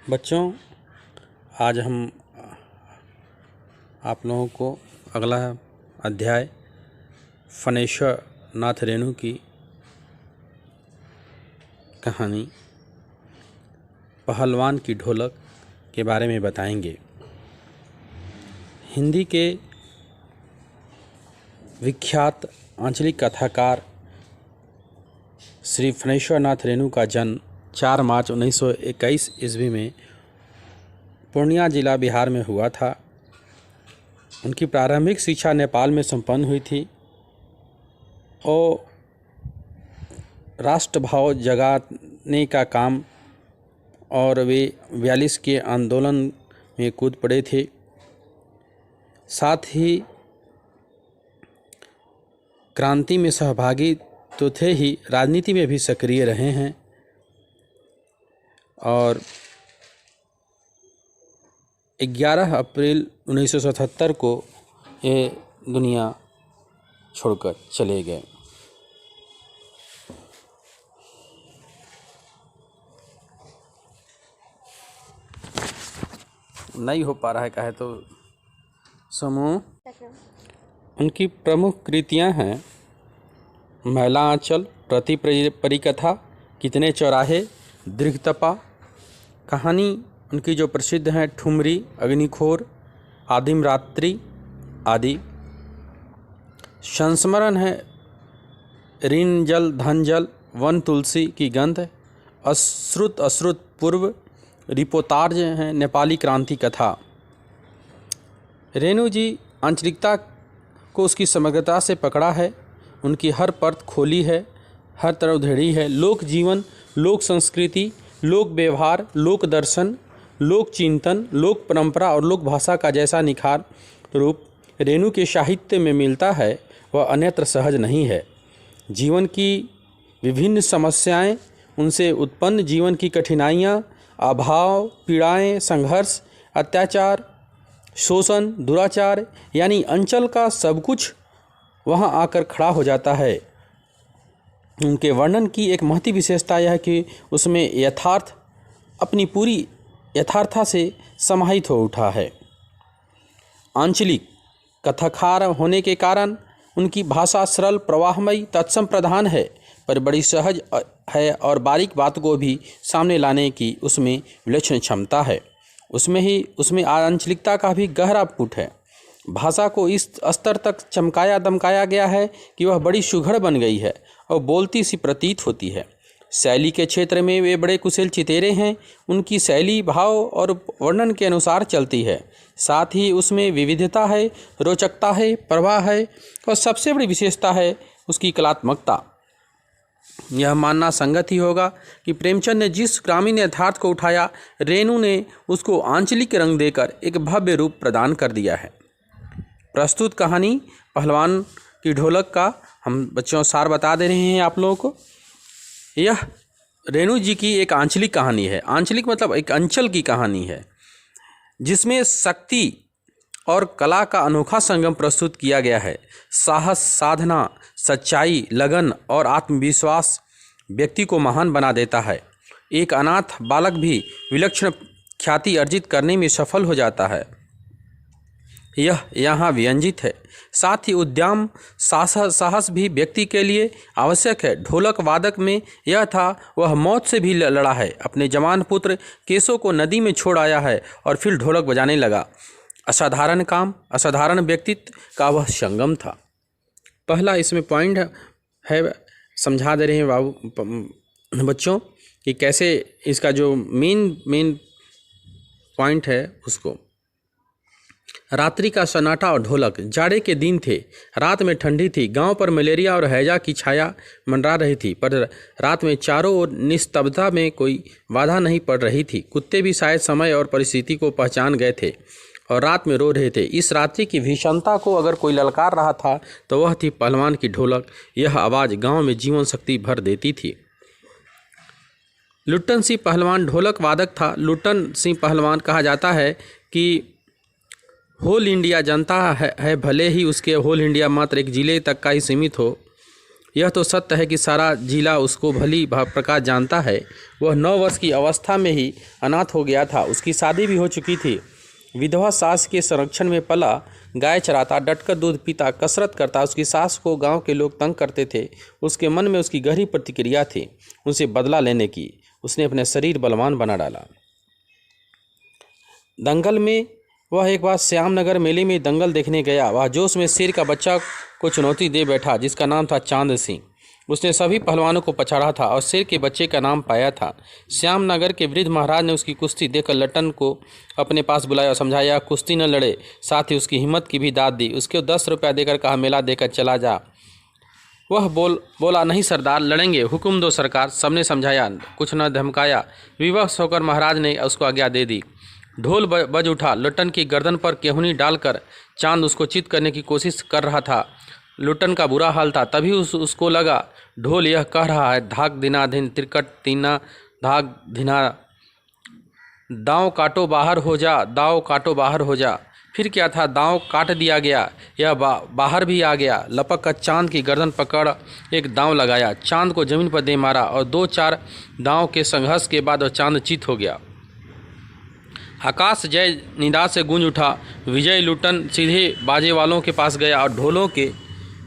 बच्चों, आज हम आप लोगों को अगला अध्याय फणेश्वर नाथ रेणु की कहानी पहलवान की ढोलक के बारे में बताएंगे। हिंदी के विख्यात आंचलिक कथाकार श्री फणेश्वर नाथ रेणु का जन्म 4 मार्च 1921 ईस्वी में पूर्णिया जिला बिहार में हुआ था। उनकी प्रारंभिक शिक्षा नेपाल में संपन्न हुई थी और राष्ट्रभाव जगाने का काम और वे 42 के आंदोलन में कूद पड़े थे। साथ ही क्रांति में सहभागी तो थे ही, राजनीति में भी सक्रिय रहे हैं और 11 अप्रैल 1977 को ये दुनिया छोड़कर चले गए। नहीं हो पा रहा है कहे तो समूह। उनकी प्रमुख कृतियां हैं महिला आंचल, प्रति परिकथा, कितने चौराहे, दृढ़तपा। कहानी उनकी जो प्रसिद्ध हैं ठुमरी, अग्निखोर, आदिम रात्रि आदि। संस्मरण है ऋण जल धन जल, वन तुलसी की गंध, अश्रुत पूर्व, रिपोतार्ज हैं नेपाली क्रांति कथा। रेणु जी आंचलिकता को उसकी समग्रता से पकड़ा है। उनकी हर परत खोली है, हर तरफ उधेड़ी है। लोक जीवन, लोक संस्कृति, लोक व्यवहार, लोक दर्शन, लोक चिंतन, लोक परंपरा और लोक भाषा का जैसा निखार रूप रेणु के साहित्य में मिलता है वह अन्यत्र सहज नहीं है। जीवन की विभिन्न समस्याएं, उनसे उत्पन्न जीवन की कठिनाइयां, अभाव, पीड़ाएं, संघर्ष, अत्याचार, शोषण, दुराचार, यानी अंचल का सब कुछ वहां आकर खड़ा हो जाता है। उनके वर्णन की एक महती विशेषता यह है कि उसमें यथार्थ अपनी पूरी यथार्थता से समाहित हो उठा है। आंचलिक कथाकार होने के कारण उनकी भाषा सरल, प्रवाहमयी, तत्सम प्रधान है, पर बड़ी सहज है और बारीक बात को भी सामने लाने की उसमें विलक्षण क्षमता है। उसमें आंचलिकता का भी गहरा पुट है। भाषा को इस स्तर तक चमकाया दमकाया गया है कि वह बड़ी सुघड़ बन गई है और बोलती सी प्रतीत होती है। शैली के क्षेत्र में वे बड़े कुशल चितेरे हैं। उनकी शैली भाव और वर्णन के अनुसार चलती है। साथ ही उसमें विविधता है, रोचकता है, प्रवाह है और सबसे बड़ी विशेषता है उसकी कलात्मकता। यह मानना संगत ही होगा कि प्रेमचंद ने जिस ग्रामीण यथार्थ को उठाया, रेणु ने उसको आंचलिक रंग देकर एक भव्य रूप प्रदान कर दिया है। प्रस्तुत कहानी पहलवान की ढोलक का हम बच्चों सार बता दे रहे हैं आप लोगों को। यह रेणु जी की एक आंचलिक कहानी है। आंचलिक मतलब एक अंचल की कहानी है जिसमें शक्ति और कला का अनोखा संगम प्रस्तुत किया गया है। साहस, साधना, सच्चाई, लगन और आत्मविश्वास व्यक्ति को महान बना देता है। एक अनाथ बालक भी विलक्षण ख्याति अर्जित करने में सफल हो जाता है। यह यहाँ व्यंजित है। साथ ही उद्यम, साहस भी व्यक्ति के लिए आवश्यक है। ढोलक वादक में यह था, वह मौत से भी लड़ा है। अपने जवान पुत्र केशव को नदी में छोड़ आया है और फिर ढोलक बजाने लगा। असाधारण काम, असाधारण व्यक्तित्व का वह संगम था। पहला इसमें पॉइंट है, समझा दे रहे हैं बाबू बच्चों कि कैसे इसका जो मेन पॉइंट है उसको। रात्रि का सन्नाटा और ढोलक। जाड़े के दिन थे, रात में ठंडी थी। गांव पर मलेरिया और हैजा की छाया मंडरा रही थी, पर रात में चारों ओर निस्तब्धता में कोई बाधा नहीं पड़ रही थी। कुत्ते भी शायद समय और परिस्थिति को पहचान गए थे और रात में रो रहे थे। इस रात्रि की भीषणता को अगर कोई ललकार रहा था तो वह थी पहलवान की ढोलक। यह आवाज़ गांव में जीवन शक्ति भर देती थी। लुट्टन सिंह पहलवान ढोलक वादक था। लुट्टन सिंह पहलवान कहा जाता है कि होल इंडिया जनता है, भले ही उसके होल इंडिया मात्र एक जिले तक का ही सीमित हो, यह तो सत्य है कि सारा जिला उसको भली प्रकार जानता है। वह 9 वर्ष की अवस्था में ही अनाथ हो गया था। उसकी शादी भी हो चुकी थी। विधवा सास के संरक्षण में पला, गाय चराता, डटकर दूध पीता, कसरत करता। उसकी सास को गांव के लोग तंग करते थे। उसके मन में उसकी गहरी प्रतिक्रिया थी उनसे बदला लेने की। उसने अपने शरीर बलवान बना डाला। दंगल में वह एक बार श्यामनगर मेले में दंगल देखने गया। वह जोश में शेर का बच्चा को चुनौती दे बैठा जिसका नाम था चांद सिंह। उसने सभी पहलवानों को पछाड़ा था और शेर के बच्चे का नाम पाया था। श्यामनगर के वृद्ध महाराज ने उसकी कुश्ती देखकर लट्टन को अपने पास बुलाया और समझाया कुश्ती न लड़े। साथ ही उसकी हिम्मत की भी दाद दी। उसके 10 रुपया देकर कहा मेला देकर चला जा। वह बोला नहीं सरदार, लड़ेंगे, हुक्म दो सरकार। सबने समझाया, कुछ न धमकाया। विवश होकर महाराज ने उसको आज्ञा दे दी। ढोल बज उठा। लुट्टन की गर्दन पर केहूनी डालकर चांद उसको चित करने की कोशिश कर रहा था। लुट्टन का बुरा हाल था। तभी उसको लगा ढोल यह कह रहा है धाक दिना धिन तिरकट तीना धाक धिना, दांव काटो बाहर हो जा, दांव काटो बाहर हो जा। फिर क्या था, दांव काट दिया गया। यह बाहर भी आ गया। लपक कर चांद की गर्दन पकड़ एक दांव लगाया। चांद को जमीन पर दे मारा और 2-4 दांव के संघर्ष के बाद वह चांद चित हो गया। आकाश जय निदा से गूंज उठा। विजय लुट्टन सीधे बाजे वालों के पास गया और ढोलों के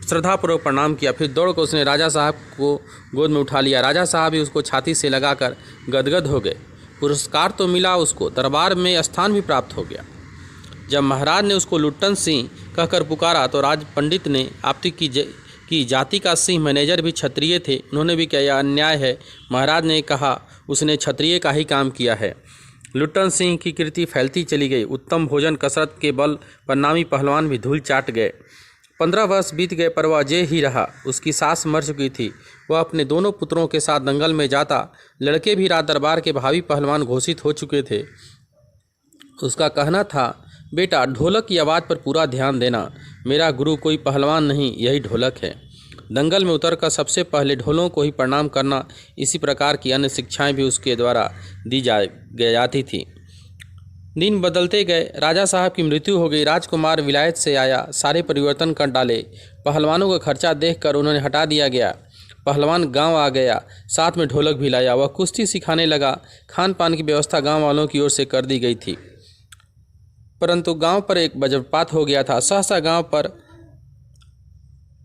श्रद्धापूर्वक प्रणाम किया। फिर दौड़ कर उसने राजा साहब को गोद में उठा लिया। राजा साहब भी उसको छाती से लगाकर गदगद हो गए। पुरस्कार तो मिला उसको, दरबार में स्थान भी प्राप्त हो गया। जब महाराज ने उसको लुट्टन सिंह कहकर पुकारा तो राज पंडित ने आपत्ति की जाति का सिंह मैनेजर भी क्षत्रिय थे। उन्होंने भी कहा यह अन्याय है। महाराज ने कहा उसने क्षत्रिय का ही काम किया है। लुट्टन सिंह की कीर्ति फैलती चली गई। उत्तम भोजन कसरत के बल पर नामी पहलवान भी धूल चाट गए। 15 वर्ष बीत गए पर वह अजय ही रहा। उसकी सास मर चुकी थी। वह अपने दोनों पुत्रों के साथ दंगल में जाता। लड़के भी राज दरबार के भावी पहलवान घोषित हो चुके थे। उसका कहना था बेटा ढोलक की आवाज़ पर पूरा ध्यान देना। मेरा गुरु कोई पहलवान नहीं, यही ढोलक है। दंगल में उतरकर सबसे पहले ढोलों को ही प्रणाम करना। इसी प्रकार की अन्य शिक्षाएं भी उसके द्वारा दी जाती थी। दिन बदलते गए। राजा साहब की मृत्यु हो गई। राजकुमार विलायत से आया। सारे परिवर्तन कर डाले। पहलवानों का खर्चा देखकर उन्होंने हटा दिया गया। पहलवान गांव आ गया, साथ में ढोलक भी लाया। वह कुश्ती सिखाने लगा। खान पान की व्यवस्था गांव वालों की ओर से कर दी गई थी। परंतु गांव पर एक वज्रपात हो गया था। सहसा गांव पर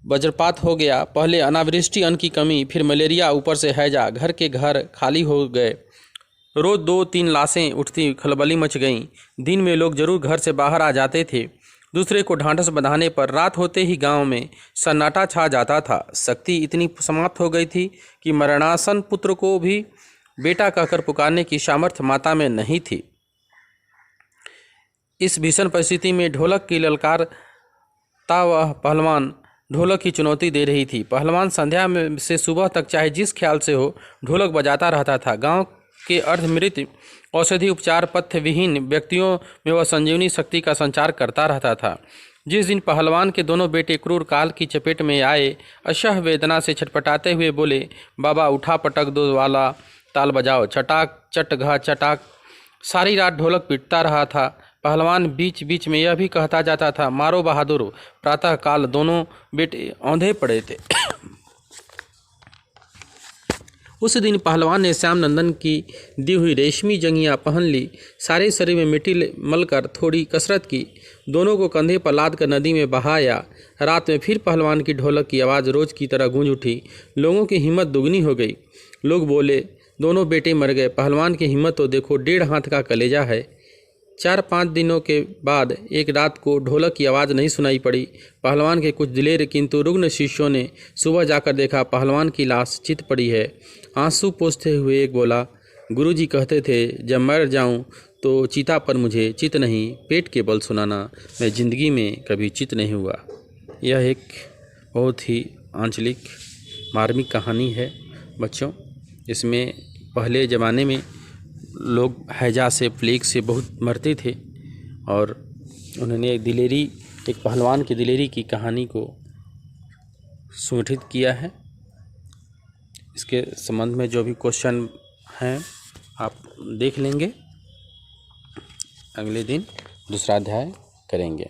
वज्रपात हो गया। पहले अनावृष्टि, अन्न की कमी, फिर मलेरिया, ऊपर से हैजा। घर के घर खाली हो गए। रोज 2-3 लाशें उठती, खलबली मच गई। दिन में लोग जरूर घर से बाहर आ जाते थे। दूसरे को ढांढस बंधाने पर रात होते ही गांव में सन्नाटा छा जाता था। शक्ति इतनी समाप्त हो गई थी कि मरणासन पुत्र को भी बेटा कहकर पुकारने की सामर्थ्य माता में नहीं थी। इस भीषण परिस्थिति में ढोलक की ललकारता वह पहलवान ढोलक की चुनौती दे रही थी। पहलवान संध्या में से सुबह तक चाहे जिस ख्याल से हो ढोलक बजाता रहता था। गांव के अर्धमृत औषधि उपचार पथ्य विहीन व्यक्तियों में वह संजीवनी शक्ति का संचार करता रहता था। जिस दिन पहलवान के दोनों बेटे क्रूर काल की चपेट में आए, अशह वेदना से छटपटाते हुए बोले बाबा उठा पटक दो वाला ताल बजाओ, चटाक चट घा चटाक। सारी रात ढोलक पीटता रहा था। पहलवान बीच बीच में यह भी कहता जाता था मारो बहादुर। प्रातः काल दोनों बेटे औंधे पड़े थे। उस दिन पहलवान ने श्याम नंदन की दी हुई रेशमी जंगियां पहन ली। सारे शरीर में मिट्टी मलकर थोड़ी कसरत की। दोनों को कंधे पर लाद कर नदी में बहाया। रात में फिर पहलवान की ढोलक की आवाज़ रोज की तरह गूंज उठी। लोगों की हिम्मत दुगनी हो गई। लोग बोले दोनों बेटे मर गए। पहलवान की हिम्मत तो देखो, 1.5 हाथ का कलेजा है। 4-5 दिनों के बाद एक रात को ढोलक की आवाज़ नहीं सुनाई पड़ी। पहलवान के कुछ दिलेर किंतु रुग्ण शिष्यों ने सुबह जाकर देखा पहलवान की लाश चित पड़ी है। आंसू पोंछते हुए एक बोला गुरुजी कहते थे जब मर जाऊं तो चिता पर मुझे चित नहीं, पेट के बल सुनाना। मैं ज़िंदगी में कभी चित नहीं हुआ। यह एक बहुत ही आंचलिक मार्मिक कहानी है बच्चों। इसमें पहले ज़माने में लोग हैजा से, प्लेग से बहुत मरते थे और उन्होंने एक पहलवान की दिलेरी की कहानी को सुगठित किया है। इसके संबंध में जो भी क्वेश्चन हैं आप देख लेंगे। अगले दिन दूसरा अध्याय करेंगे।